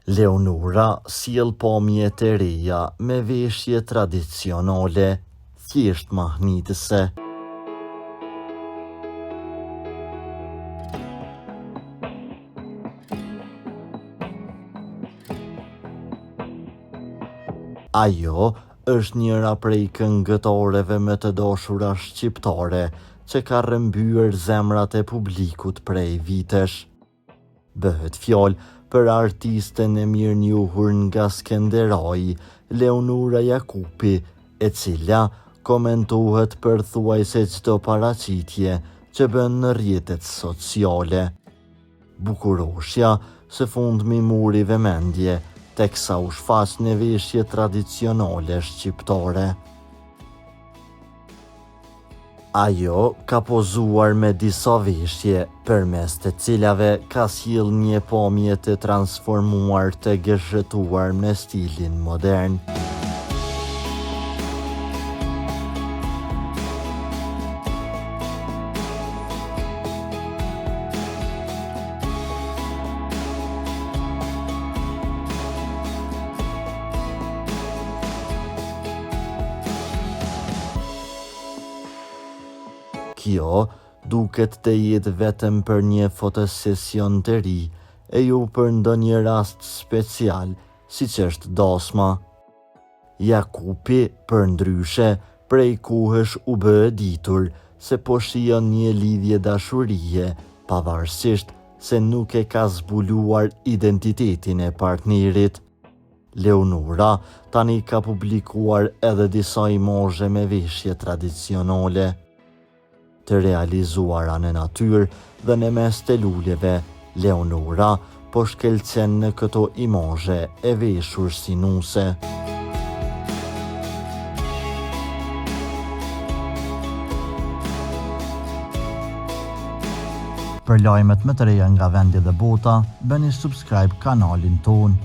Leonora sjell pamje të reja me veshje tradicionale, thjesht mahnitëse. Ajo është njëra prej këngëtareve më të dashura shqiptare që ka rrëmbyer zemrat e publikut prej vitesh. Bëhet fjalë për artisten e mirënjohur nga Skenderaj, Leonora Jakupi, e cila komentohet përthuajse çdo paraqitje që bën në rrjetet sociale. Bukuroshja së fundmi mori vëmendje teksa u shfaq në veshje tradicionale shqiptare. Ajo ka pozuar me disa veshje, përmes të cilave ka sjell një pamje të transformuar të gëshëtuar me stilin modern. Kjo duket të jetë vetëm për një fotosesion të ri e jo për ndonjë rast special, siç është dasma. Jakupi, përndryshe, prej kohësh u bë e ditur se po shijon një lidhje dashurie, pavarësisht se nuk e ka zbuluar identitetin e partnerit. Leonora tani ka publikuar edhe disa imazhe me veshje tradicionale të realizuara në natyrë dhe në mes të luleve. Leonora po shkelcen në këto imazhe e veshur si nuse. Për lajmet më të reja nga vendi dhe bota, bëni subscribe kanalin ton.